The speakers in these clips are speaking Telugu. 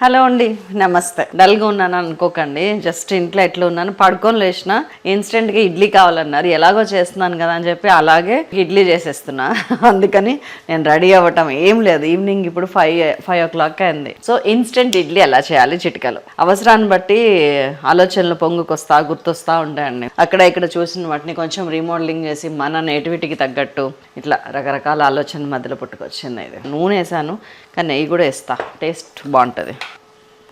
హలో అండి, నమస్తే. డల్గా ఉన్నాను అనుకోకండి, జస్ట్ ఇంట్లో ఎట్లా ఉన్నాను, పడుకొని లేచిన ఇన్స్టెంట్గా ఇడ్లీ కావాలన్నారు. ఎలాగో చేస్తున్నాను కదా అని చెప్పి అలాగే ఇడ్లీ చేసేస్తున్నా. అందుకని నేను రెడీ అవ్వటం ఏం లేదు. ఈవినింగ్ ఇప్పుడు 5 o'clock అయింది. సో ఇన్స్టెంట్ ఇడ్లీ ఎలా చేయాలి చిటికలు, అవసరాన్ని బట్టి ఆలోచనలు గుర్తొస్తా ఉంటాయండి. అక్కడ ఇక్కడ చూసిన వాటిని కొంచెం రీమోడలింగ్ చేసి మన నేటివిటీకి తగ్గట్టు ఇట్లా రకరకాల ఆలోచన మధ్యలో పుట్టుకొచ్చింది. ఇది నూనె వేసాను, కానీ నెయ్యి కూడా వేస్తా, టేస్ట్ బాగుంటుంది.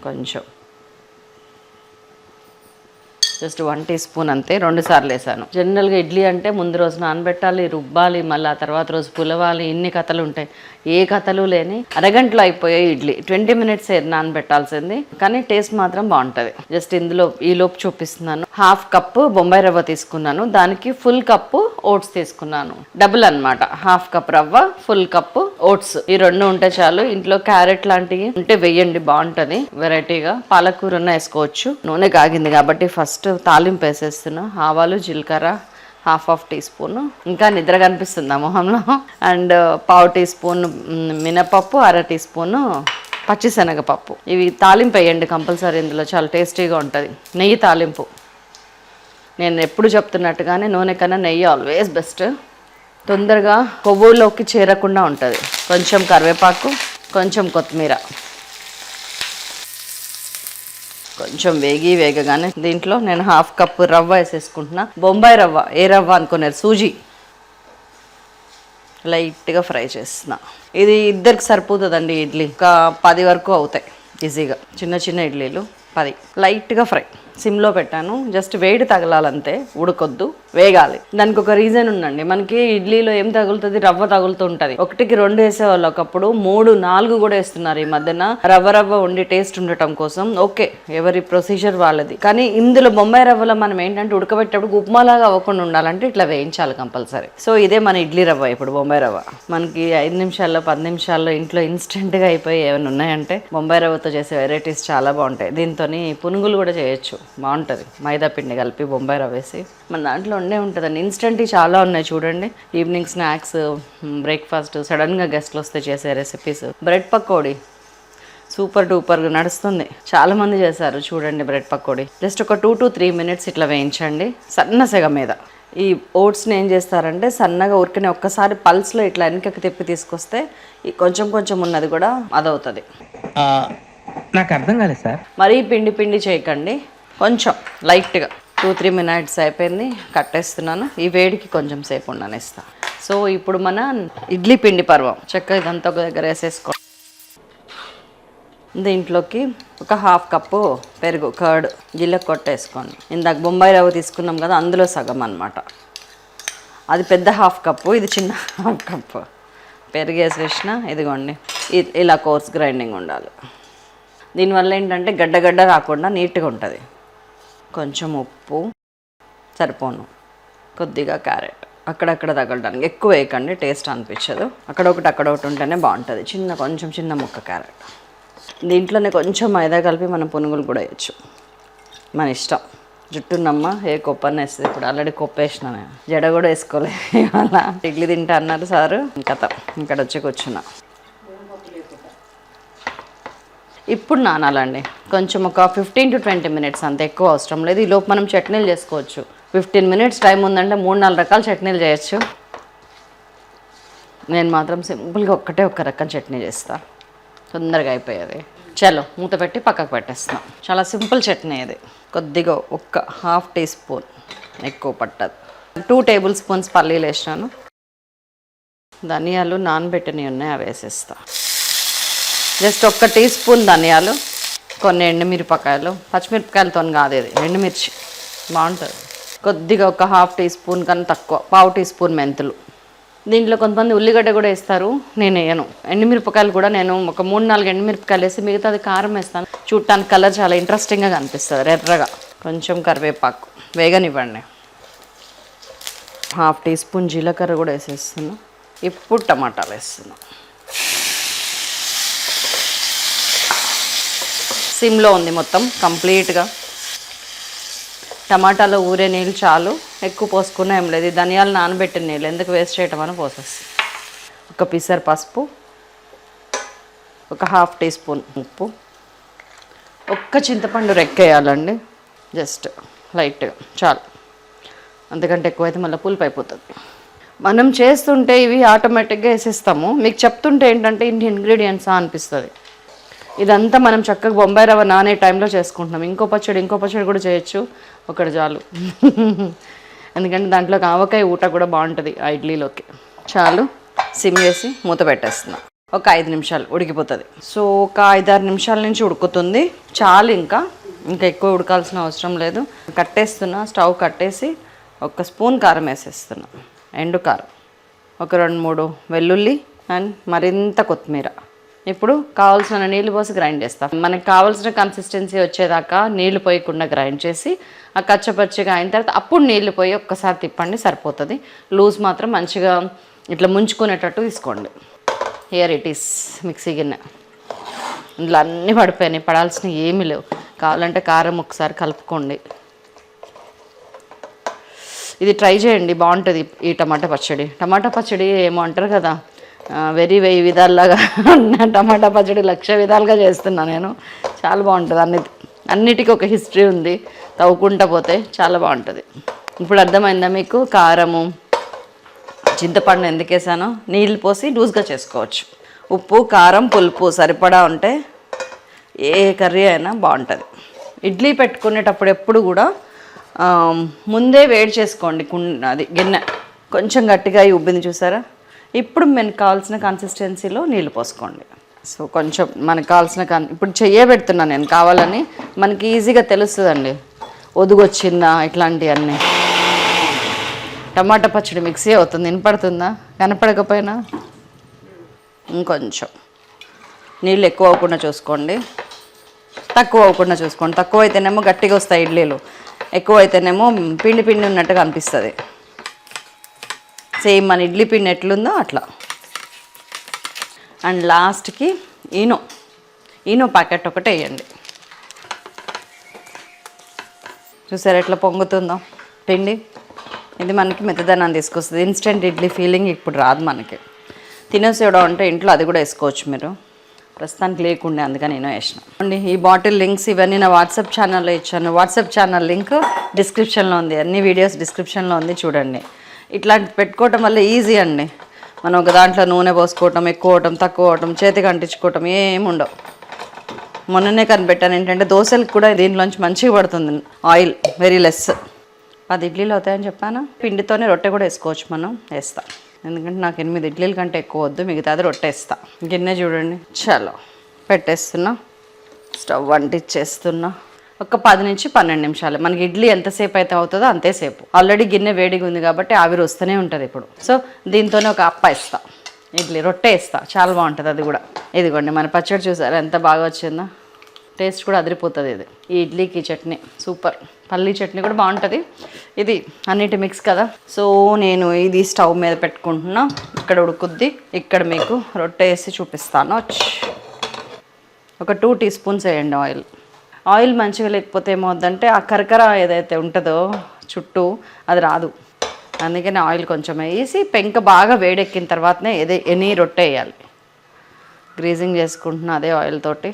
కొంచెం జస్ట్ 1 teaspoon అంతే, 2 సార్లు వేసాను. జనరల్గా ఇడ్లీ అంటే ముందు రోజు నానబెట్టాలి, రుబ్బాలి, మళ్ళీ ఆ తర్వాత రోజు పులవాలి, ఇన్ని కథలు ఉంటాయి. ఏ కథలు లేని అరగంటలో అయిపోయే ఇడ్లీ. 20 minutes నానబెట్టాల్సింది, కానీ టేస్ట్ మాత్రం బాగుంటుంది. జస్ట్ ఇందులో ఈలోపు చూపిస్తున్నాను. 1/2 cup బొంబాయి రవ్వ తీసుకున్నాను, దానికి ఫుల్ కప్పు ఓట్స్ తీసుకున్నాను. డబుల్ అనమాట, 1/2 cup రవ్వ, ఫుల్ కప్పు ఓట్స్. ఈ 2 ఉంటే చాలు. ఇంట్లో క్యారెట్ లాంటివి ఉంటే వేయండి, బాగుంటుంది. వెరైటీగా పాలకూర వేసుకోవచ్చు. నూనె కాగింది కాబట్టి ఫస్ట్ తాలింపు వేసేస్తున్నా. ఆవాలు, జీలకర్ర 1/2 teaspoon. ఇంకా నిద్ర కనిపిస్తుందా మొహంలో. అండ్ 1/2 teaspoon మినపప్పు, 1/2 teaspoon పచ్చిశనగపప్పు. ఇవి తాలింపు వేయండి కంపల్సరీ, ఇందులో చాలా టేస్టీగా ఉంటుంది. నెయ్యి తాలింపు నేను ఎప్పుడు చెప్తున్నట్టుగానే నూనె కన్నా నెయ్యి ఆల్వేస్ బెస్ట్. తొందరగా కొవ్వులోకి చేరకుండా ఉంటుంది. కొంచెం కరివేపాకు, కొంచెం కొత్తిమీర. కొంచెం వేగగానే దీంట్లో నేను 1/2 cup రవ్వ వేసేసుకుంటున్నా. బొంబాయి రవ్వ, ఏ రవ్వ అనుకున్నారు, సూజీ. లైట్గా ఫ్రై చేస్తున్నా. ఇది ఇద్దరికి సరిపోతుందండి ఇడ్లీ. ఒక 10 వరకు అవుతాయి ఈజీగా. చిన్న చిన్న ఇడ్లీలు 10. లైట్గా ఫ్రై, సిమ్లో పెట్టాను. జస్ట్ వేడి తగలాలంతే, ఉడకొద్దు, వేగాలి. దానికి ఒక రీజన్ ఉందండి. మనకి ఇడ్లీలో ఏం తగులుతుంది, రవ్వ తగులుతూ ఉంటుంది. 1కి 2 వేసేవాళ్ళు, ఒకప్పుడు 3, 4 కూడా వేస్తున్నారు ఈ మధ్యన, రవ్వ ఉండి టేస్ట్ ఉండటం కోసం. ఓకే, ఎవరి ప్రొసీజర్ వాళ్ళది. కానీ ఇందులో బొంబాయి రవ్వలో మనం ఏంటంటే ఉడకబెట్టేప్పుడు ఉప్మాలాగా అవ్వకుండా ఉండాలంటే ఇట్లా వేయించాలి కంపల్సరీ. సో ఇదే మన ఇడ్లీ రవ్వ. ఇప్పుడు బొంబాయి రవ్వ మనకి 5 నిమిషాల్లో 10 నిమిషాల్లో ఇంట్లో ఇన్స్టెంట్గా అయిపోయి ఏమైనా ఉన్నాయంటే బొంబాయి రవ్వతో చేసే వెరైటీస్ చాలా బాగుంటాయి. దీంతో పునుగులు కూడా చేయొచ్చు, బాగుంటుంది. మైదా పిండి కలిపి బొంబాయి రవ్వ వేసి మన దాంట్లో ఉండే ఉంటుందండి. ఇన్స్టెంట్ చాలా ఉన్నాయి చూడండి. ఈవినింగ్ స్నాక్స్, బ్రేక్ఫాస్ట్, సడన్గా గెస్ట్లు వస్తే చేసే రెసిపీస్. బ్రెడ్ పకోడీ సూపర్ డూపర్గా నడుస్తుంది, చాలామంది చేశారు చూడండి. బ్రెడ్ పకోడీ జస్ట్ ఒక 2 to 3 minutes ఇట్లా వేయించండి సన్న సెగ మీద. ఈ ఓట్స్ని ఏం చేస్తారంటే సన్నగా ఉరికిన ఒక్కసారి పల్స్లో ఇట్లా వెనకకి తిప్పి తీసుకొస్తే ఈ కొంచెం ఉన్నది కూడా అదవుతుంది. నాకు అర్థం కాలేదు సార్. మరీ పిండి చేయకండి, కొంచెం లైట్గా. 2-3 minutes అయిపోయింది, కట్టేస్తున్నాను. ఈ వేడికి కొంచెం సేపు ఉండనిస్తా. సో ఇప్పుడు మన ఇడ్లీ పిండి పర్వం. చక్కగా ఇదంతా ఒక దగ్గర వేసేసుకో. దీంట్లోకి ఒక 1/2 cup పెరుగు, కర్డ్, జిల్ల కొట్టేసుకోండి. ఇందాక బొంబాయి రవ్వ తీసుకున్నాం కదా, అందులో సగం అనమాట. అది పెద్ద 1/2 cup, ఇది చిన్న 1/2 cup. పెరుగు వేసేసిన. ఇదిగోండి, ఇలా కోర్స్ గ్రైండింగ్ ఉండాలి. దీనివల్ల ఏంటంటే గడ్డ రాకుండా నీట్గా ఉంటుంది. కొంచెం ఉప్పు సరిపోను, కొద్దిగా క్యారెట్ అక్కడక్కడ తగలడానికి, ఎక్కువ వేయకండి, టేస్ట్ అనిపించదు. అక్కడొకటి ఉంటేనే బాగుంటుంది. కొంచెం చిన్న ముక్క క్యారెట్. దీంట్లోనే కొంచెం మైదా కలిపి మనం పునుగులు కూడా వేయచ్చు, మన ఇష్టం. జుట్టున్నమ్మ ఏ కొప్పని వేస్తుంది. ఇప్పుడు ఆల్రెడీ కొప్పేసిన, నేను జడ కూడా వేసుకోలేదు ఇవాళ. ఇడ్లీ తింటా అన్నారు సారు, కథ ఇక్కడ వచ్చి కూర్చున్నా. ఇప్పుడు నానాలండి కొంచెం, ఒక 15 to 20 minutes, అంత ఎక్కువ అవసరం లేదు. ఈ లోపు మనం చట్నీలు చేసుకోవచ్చు. 15 minutes టైం ఉందంటే 3-4 రకాల చట్నీలు చేయొచ్చు. నేను మాత్రం సింపుల్గా ఒక్క రకం చట్నీ చేస్తా, తొందరగా అయిపోయేది. చలో మూత పెట్టి పక్కకు పెట్టేస్తాం. చాలా సింపుల్ చట్నీ ఇది. కొద్దిగా ఒక 1/2 teaspoon, ఎక్కువ పట్టదు. 2 tablespoons పల్లీలు వేసినాను. ధనియాలు నానబెట్టినవి ఉన్నాయి, అవి వేసేస్తా. జస్ట్ 1 teaspoon ధనియాలు, కొన్ని ఎండుమిరపకాయలు, పచ్చిమిరపకాయలతో కాదు, ఇది ఎండుమిర్చి బాగుంటుంది. కొద్దిగా ఒక 1/2 teaspoon కన్నా తక్కువ, 1/2 teaspoon మెంతులు. దీంట్లో కొంతమంది ఉల్లిగడ్డ కూడా వేస్తారు, నేను వేయను. ఎండుమిరపకాయలు కూడా నేను ఒక 3-4 ఎండుమిరపకాయలు వేసి మిగతాది కారం వేస్తాను. చూడటానికి కలర్ చాలా ఇంట్రెస్టింగ్గా కనిపిస్తుంది, ఎర్రగా. కొంచెం కరివేపాకు వేగనివ్వండి. 1/2 teaspoon జీలకర్ర కూడా వేసేస్తున్నాను. ఇప్పుడు టమాటాలు వేస్తున్నాను. సిమ్లో ఉంది మొత్తం కంప్లీట్గా. టమాటాలో ఊరే నీళ్ళు చాలు, ఎక్కువ పోసుకున్నా ఏం లేదు. ధనియాలు నానబెట్టిన నీళ్ళు ఎందుకు వేస్ట్ చేయటం అని పోసేస్తాం. ఒక పిసర్ పసుపు, ఒక 1/2 teaspoon ఉప్పు, ఒక్క చింతపండు రెక్కేయాలండి, జస్ట్ లైట్గా చాలు. అంతకంటే ఎక్కువైతే మళ్ళీ పులుపు అయిపోతుంది. మనం చేస్తుంటే ఇవి ఆటోమేటిక్గా వేసేస్తాము, మీకు చెప్తుంటే ఏంటంటే ఇన్ని ఇంగ్రీడియంట్సా అనిపిస్తుంది. ఇదంతా మనం చక్కగా బొంబాయి రవ్వ నానే టైంలో చేసుకుంటున్నాం. ఇంకో పచ్చడి కూడా చేయొచ్చు, ఒకటి చాలు. ఎందుకంటే దాంట్లో ఆవకాయ ఊట కూడా బాగుంటుంది ఆ ఇడ్లీలోకి. చాలు, సిమ్ వేసి మూత పెట్టేస్తున్నాం. ఒక 5 నిమిషాలు ఉడికిపోతుంది. సో ఒక 5-6 నిమిషాల నుంచి ఉడుకుతుంది, చాలు. ఇంకా ఎక్కువ ఉడకాల్సిన అవసరం లేదు. కట్టేస్తున్నా, స్టవ్ కట్టేసి 1 స్పూన్ కారం వేసేస్తున్నా, ఎండు కారం, ఒక 2-3 వెల్లుల్లి అండ్ మరింత కొత్తిమీర. ఇప్పుడు కావాల్సిన నీళ్ళు పోసి గ్రైండ్ చేస్తాం. మనకి కావాల్సిన కన్సిస్టెన్సీ వచ్చేదాకా నీళ్లు పోయకుండా గ్రైండ్ చేసి ఆ కచ్చపచ్చిగా అయిన తర్వాత అప్పుడు నీళ్లు పోయి ఒక్కసారి తిప్పండి, సరిపోతుంది. లూజ్ మాత్రం మంచిగా ఇట్లా ముంచుకునేటట్టు తీసుకోండి. హియర్ ఇట్ ఈస్ మిక్సీ గిన్నె. ఇందులో అన్నీ పడిపోయినాయి, పడాల్సినవి ఏమీ లేవు. కావాలంటే కారం ఒకసారి కలుపుకోండి. ఇది ట్రై చేయండి, బాగుంటుంది ఈ టమాటా పచ్చడి. ఏమో అంటారు కదా, వెరీ విధాలుగా టమాటా పచ్చడి 1,00,000 విధాలుగా చేస్తున్నా నేను. చాలా బాగుంటుంది. అన్నిటికీ ఒక హిస్టరీ ఉంది, తవ్వుకుంటా పోతే చాలా బాగుంటుంది. ఇప్పుడు అర్థమైందా మీకు కారము చింతపండు ఎందుకు వేసానో? నీళ్ళు పోసి లూజ్గా చేసుకోవచ్చు. ఉప్పు కారం పులుపు సరిపడా ఉంటే ఏ కర్రీ అయినా బాగుంటుంది. ఇడ్లీ పెట్టుకునేటప్పుడు ఎప్పుడు కూడా ముందే వేడి చేసుకోండి. అది గిన్నె కొంచెం గట్టిగా ఉబ్బింది చూసారా? ఇప్పుడు మనకు కావాల్సిన కన్సిస్టెన్సీలో నీళ్ళు పోసుకోండి. సో కొంచెం మనకు కావాల్సిన ఇప్పుడు చెయ్యబెడుతున్నాను నేను, కావాలని మనకి ఈజీగా తెలుస్తుందండి ఒదుగొచ్చిందా ఇట్లాంటివన్నీ. టమాటా పచ్చడి మిక్సీ అవుతుంది, వినపడుతుందా? కనపడకపోయినా ఇంకొంచెం నీళ్ళు ఎక్కువ అవ్వకుండా చూసుకోండి, తక్కువ అవ్వకుండా చూసుకోండి. తక్కువ అయితేనేమో గట్టిగా వస్తాయి ఇడ్లీలు, ఎక్కువ అయితేనేమో పిండి ఉన్నట్టుగా అనిపిస్తుంది. సేమ్ మన ఇడ్లీ పిండి ఎట్లుందో అట్లా. అండ్ లాస్ట్కి ఈనో ప్యాకెట్ ఒకటి వేయండి. చూసారు ఎట్లా పొంగుతుందో పిండి? ఇది మనకి మెత్తదనాన్ని తీసుకొస్తుంది. ఇన్స్టెంట్ ఇడ్లీ ఫీలింగ్ ఇప్పుడు రాదు మనకి. తినేసేవడం అంటే ఇంట్లో అది కూడా వేసుకోవచ్చు మీరు, ప్రస్తుతానికి లేకుండే అందుకని నేను వేసిన అండి. ఈ బాటిల్ లింక్స్ ఇవన్నీ నా వాట్సాప్ ఛానల్లో ఇచ్చాను. వాట్సాప్ ఛానల్ లింక్ డిస్క్రిప్షన్లో ఉంది, అన్ని వీడియోస్ డిస్క్రిప్షన్లో ఉంది, చూడండి. ఇట్లాంటి పెట్టుకోవటం వల్ల ఈజీ అండి. మనం ఒక దాంట్లో నూనె పోసుకోవటం, ఎక్కువ అవటం తక్కువ అవటం, చేతికి అంటించుకోవటం ఏముండవు. మొన్ననే కనిపెట్టాను ఏంటంటే దోశలకు కూడా దీంట్లోంచి మంచిగా పడుతుంది ఆయిల్, వెరీ లెస్. 10 ఇడ్లీలు అవుతాయని చెప్పాను. పిండితోనే రొట్టె కూడా వేసుకోవచ్చు, మనం వేస్తా. ఎందుకంటే నాకు 8 ఇడ్లీల కంటే ఎక్కువ వద్దు, మిగతాది రొట్టె వేస్తా. గిన్నె చూడండి, చలో పెట్టేస్తున్నా, స్టవ్ అంటించేస్తున్నా. ఒక 10 నుంచి 12 నిమిషాలు. మనకి ఇడ్లీ ఎంతసేపు అయితే అవుతుందో అంతేసేపు. ఆల్రెడీ గిన్నె వేడిగా ఉంది కాబట్టి ఆవిరి వస్తూనే ఉంటుంది ఇప్పుడు. సో దీంతోనే ఒక అప్ప వేస్తా, ఇడ్లీ రొట్టె వేస్తా, చాలా బాగుంటుంది అది కూడా. ఇదిగోండి మన పచ్చడి చూసారా ఎంత బాగా వచ్చిందో, టేస్ట్ కూడా అదిరిపోతుంది. ఇది ఈ ఇడ్లీకి చట్నీ సూపర్, పల్లీ చట్నీ కూడా బాగుంటుంది. ఇది అన్నిటి మిక్స్ కదా. సో నేను ఇది స్టవ్ మీద పెట్టుకుంటున్నా, ఇక్కడ ఉడుకుద్ది. ఇక్కడ మీకు రొట్టె వేసి చూపిస్తాను. ఒక 2 టీ స్పూన్స్ వేయండి ఆయిల్ మంచిగా లేకపోతే ఏమవుద్దంటే ఆ కరకర ఏదైతే ఉంటుందో చుట్టూ అది రాదు. అందుకని ఆయిల్ కొంచెం వేసి పెంక బాగా వేడెక్కిన తర్వాతనే ఎనీ రొట్టె వేయాలి. గ్రీజింగ్ చేసుకుంటున్నా అదే ఆయిల్ తోటి.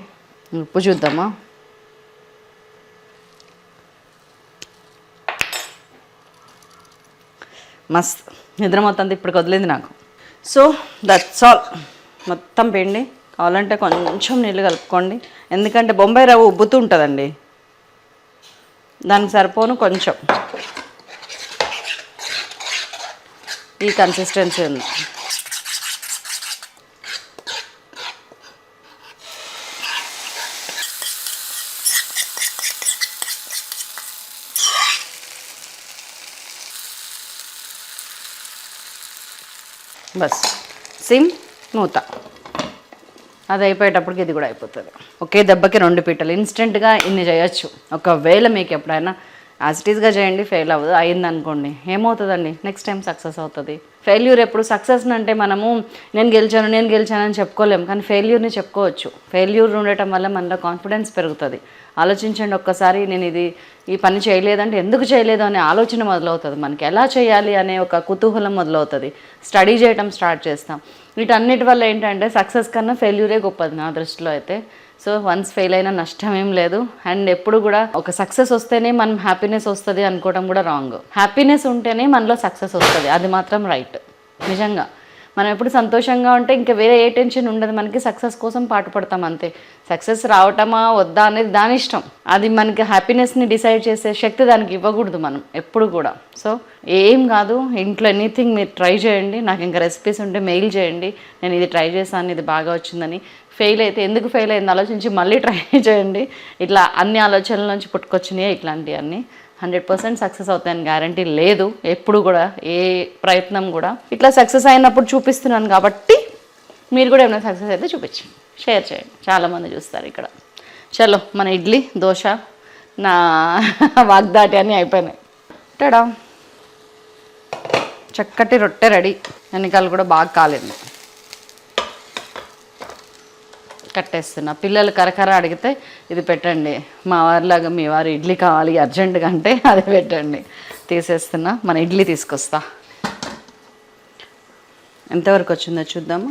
ఉప్పు చూద్దామా? మస్త్ నిద్ర మొత్తం ఇప్పుడు వదిలింది నాకు. So that's all. మొత్తం పిండి కావాలంటే కొంచెం నీళ్ళు కలుపుకోండి, ఎందుకంటే బొంబాయి రవ్వ ఉబ్బుతూ ఉంటుందండి, దానికి సరిపోను కొంచెం ఈ కన్సిస్టెన్సీ ఉంది. బస్ సిమ్ మూత, అది అయిపోయేటప్పటికి ఇది కూడా అయిపోతుంది. ఒకే దెబ్బకి 2 పీటలు. ఇన్స్టెంట్గా ఇన్ని చేయొచ్చు. ఒకవేళ మీకు ఎప్పుడైనా యాజిటీస్గా చేయండి, ఫెయిల్ అవ్వదు. అయిందనుకోండి ఏమవుతుందండి, నెక్స్ట్ టైం సక్సెస్ అవుతుంది. ఫెయిల్యూర్ ఎప్పుడు సక్సెస్ని అంటే మనము నేను గెలిచాను అని చెప్పుకోలేము, కానీ ఫెయిల్యూర్ని చెప్పుకోవచ్చు. ఫెయిల్యూర్ ఉండటం వల్ల మనలో కాన్ఫిడెన్స్ పెరుగుతుంది. ఆలోచించండి ఒక్కసారి, నేను ఈ పని చేయలేదంటే ఎందుకు చేయలేదు అనే ఆలోచన మొదలవుతుంది. మనకి ఎలా చేయాలి అనే ఒక కుతూహలం మొదలవుతుంది. స్టడీ చేయటం స్టార్ట్ చేస్తాం. వీటన్నిటి వల్ల ఏంటంటే సక్సెస్ కన్నా ఫెయిల్యూరే గొప్పది నా దృష్టిలో అయితే. సో వన్స్ ఫెయిల్ అయినా నష్టం ఏం లేదు. అండ్ ఎప్పుడు కూడా ఒక సక్సెస్ వస్తేనే మనం హ్యాపీనెస్ వస్తుంది అనుకోవడం కూడా రాంగ్. హ్యాపీనెస్ ఉంటేనే మనలో సక్సెస్ వస్తుంది, అది మాత్రం రైట్. నిజంగా మనం ఎప్పుడు సంతోషంగా ఉంటే ఇంకా వేరే ఏ టెన్షన్ ఉండదు మనకి. సక్సెస్ కోసం పాటుపడతాం అంతే. సక్సెస్ రావటమా వద్దా అనేది దాని ఇష్టం. అది మనకి హ్యాపీనెస్ని డిసైడ్ చేసే శక్తి దానికి ఇవ్వకూడదు మనం ఎప్పుడు కూడా. సో ఏం కాదు, ఇంట్లో ఎనీథింగ్ మీరు ట్రై చేయండి. నాకు ఇంకా రెసిపీస్ ఉంటే మెయిల్ చేయండి, నేను ఇది ట్రై చేశాను, ఇది బాగా వచ్చిందని. ఫెయిల్ అయితే ఎందుకు ఫెయిల్ అయింది ఆలోచించి మళ్ళీ ట్రై చేయండి. ఇట్లా అన్ని ఆలోచనల నుంచి పుట్టుకొచ్చినాయి ఇట్లాంటివన్నీ. 100% సక్సెస్ అవుతాయని గ్యారంటీ లేదు ఎప్పుడు కూడా, ఏ ప్రయత్నం కూడా. ఇట్లా సక్సెస్ అయినప్పుడు చూపిస్తున్నాను కాబట్టి మీరు కూడా ఏమైనా సక్సెస్ అయితే చూపించండి, షేర్ చేయండి, చాలామంది చూస్తారు ఇక్కడ. చలో మన ఇడ్లీ దోశ నా వాగ్దాటి అన్నీ అయిపోయినాయి. టడా, చక్కటి రొట్టె రెడీ. ఎన్నికలు కూడా బాగా కాలేదు. కట్టేస్తున్నా. పిల్లలు కరకర అడిగితే ఇది పెట్టండి, మా వారిలాగా మీ వారు ఇడ్లీ కావాలి అర్జెంటుగా అంటే అదే పెట్టండి. తీసేస్తున్నా. మన ఇడ్లీ తీసుకొస్తా. ఎంతవరకు వచ్చిందో చూద్దాము.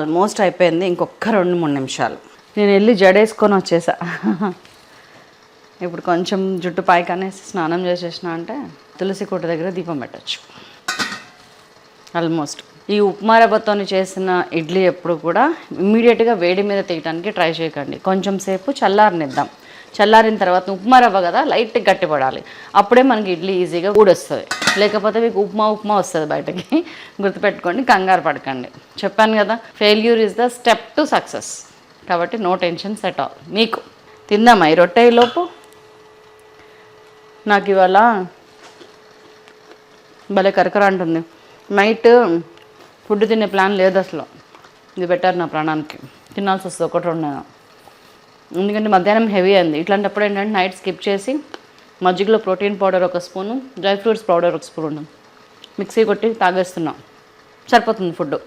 ఆల్మోస్ట్ అయిపోయింది, ఇంకొక 2-3 నిమిషాలు. నేను వెళ్ళి జడేసుకొని వచ్చేసా. ఇప్పుడు కొంచెం జుట్టు పైకనేసి స్నానం చేసేసిన అంటే తులసి కోట దగ్గర దీపం పెట్టచ్చు. ఆల్మోస్ట్ ఈ ఉప్మా రవ్వతో చేసిన ఇడ్లీ ఎప్పుడు కూడా ఇమ్మీడియట్గా వేడి మీద తీయడానికి ట్రై చేయకండి. కొంచెం సేపు చల్లారనిద్దాం. చల్లారిన తర్వాత ఉప్మా రవ్వ కదా, లైట్ గట్టిపడాలి. అప్పుడే మనకి ఇడ్లీ ఈజీగా ఊడొస్తుంది. లేకపోతే మీకు ఉప్మా వస్తుంది బయటకి. గుర్తుపెట్టుకోండి, కంగారు పడకండి. చెప్పాను కదా, failure is the step to success. కాబట్టి నో టెన్షన్స్ ఎట్ ఆల్. మీకు తిందామా ఈ రొట్టె లోపు? నాకు ఇవాళ భలే కరకర అంటుంది. నైట్ ఫుడ్ తినే ప్లాన్ లేదు అసలు. ఇది బెటర్ నా ప్రాణానికి. తినాల్సి వస్తుంది 1-2. ఎందుకంటే మధ్యాహ్నం హెవీ అయింది. ఇట్లాంటప్పుడు ఏంటంటే నైట్ స్కిప్ చేసి మజ్జిగలో protein powder 1 spoon, dry fruits powder 1 spoon mixie కొట్టి తాగేస్తున్నా, సరిపోతుంది ఫుడ్.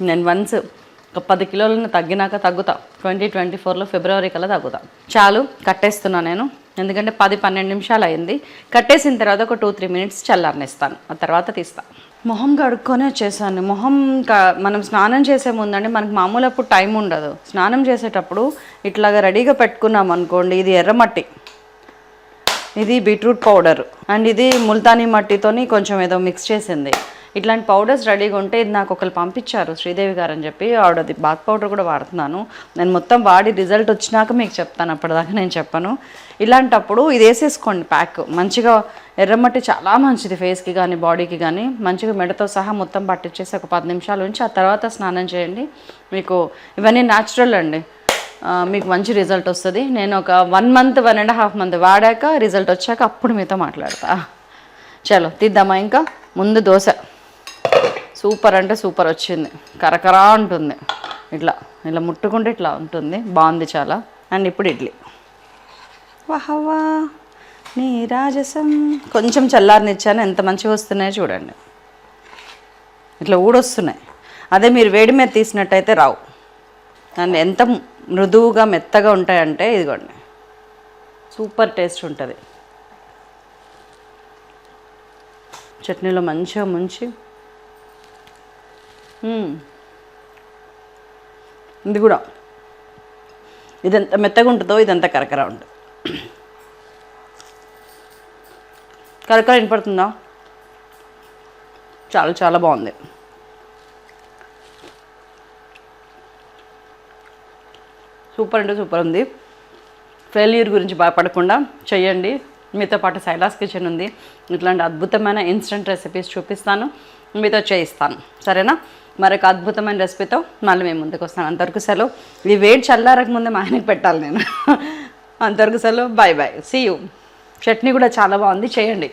నేను వన్స్ ఒక 10 కిలోలను తగ్గినాక తగ్గుతా. 2024లో ఫిబ్రవరి కల్లా తగ్గుతా. చాలు, కట్టేస్తున్నా నేను. ఎందుకంటే 10-12 నిమిషాలు అయింది. కట్టేసిన తర్వాత ఒక 2-3 మినిట్స్ చల్లారనిస్తాను, ఆ తర్వాత తీస్తా. మొహం కడుక్కొని వచ్చేసాను. మనం స్నానం చేసే ముందండి మనకు మామూలు అప్పుడు టైం ఉండదు. స్నానం చేసేటప్పుడు ఇట్లాగా రెడీగా పెట్టుకున్నాం అనుకోండి. ఇది ఎర్రమట్టి, ఇది బీట్రూట్ పౌడర్, అండ్ ఇది ముల్తానీ మట్టితోని కొంచెం ఏదో మిక్స్ చేసింది. ఇట్లాంటి పౌడర్స్ రెడీగా ఉంటే ఇది నాకు ఒకరు పంపించారు, శ్రీదేవి గారు అని చెప్పి. ఆవిడది బాత్ పౌడర్ కూడా వాడుతున్నాను నేను. మొత్తం వాడి రిజల్ట్ వచ్చినాక మీకు చెప్తాను, అప్పటిదాకా నేను చెప్పను. ఇలాంటప్పుడు ఇది వేసేసుకోండి ప్యాక్. మంచిగా ఎర్రమట్టి చాలా మంచిది ఫేస్కి కానీ బాడీకి కానీ. మంచిగా మెడతో సహా మొత్తం పట్టించేసి ఒక 10 నిమిషాలు ఉంచి ఆ తర్వాత స్నానం చేయండి. మీకు ఇవన్నీ న్యాచురల్ అండి, మీకు మంచి రిజల్ట్ వస్తుంది. నేను ఒక 1 మంత్ 1.5 మంత్ వాడాక రిజల్ట్ వచ్చాక అప్పుడు మీతో మాట్లాడతా. చలో తీద్దామా. ఇంకా ముందు దోశ సూపర్ అంటే సూపర్ వచ్చింది, కరకరా ఉంటుంది. ఇలా ముట్టుకుంటే ఇట్లా ఉంటుంది, బాగుంది చాలా. అండ్ ఇప్పుడు ఇడ్లీ. వాహవా నీ రాజసం. కొంచెం చల్లారనిచ్చాను, ఎంత మంచిగా వస్తున్నాయో చూడండి. ఇట్లా ఊడొస్తున్నాయి. అదే మీరు వేడి మీద తీసినట్టయితే రావు. అండ్ ఎంత మృదువుగా మెత్తగా ఉంటాయంటే ఇదిగోండి, సూపర్ టేస్ట్ ఉంటుంది. చట్నీలో మంచిగా ముంచి ఇది కూడా ఇదంత మెత్తగా ఉంటుందో ఇదంతా కరకర ఉంటుంది. కరకర వినపడుతుందా? చాలా చాలా బాగుంది. సూపర్ అంటే సూపర్ ఉంది. ఫెయిల్యూర్ గురించి భయపడకుండా చెయ్యండి. మీతో పాటు శైలాస్ కిచెన్ ఉంది. ఇట్లాంటి అద్భుతమైన ఇన్స్టెంట్ రెసిపీస్ చూపిస్తాను, మీతో చేయిస్తాను. సరేనా? మరొక అద్భుతమైన రెసిపీతో మళ్ళీ మేము ముందుకు వస్తాను. అంతవరకు సెలవు. ఈ వేడి చల్లారక ముందే మా ఆయనకి పెట్టాలి నేను. అంతవరకు సెలవు. Bye bye, see you. Chutney కూడా చాలా బాగుంది, చేయండి.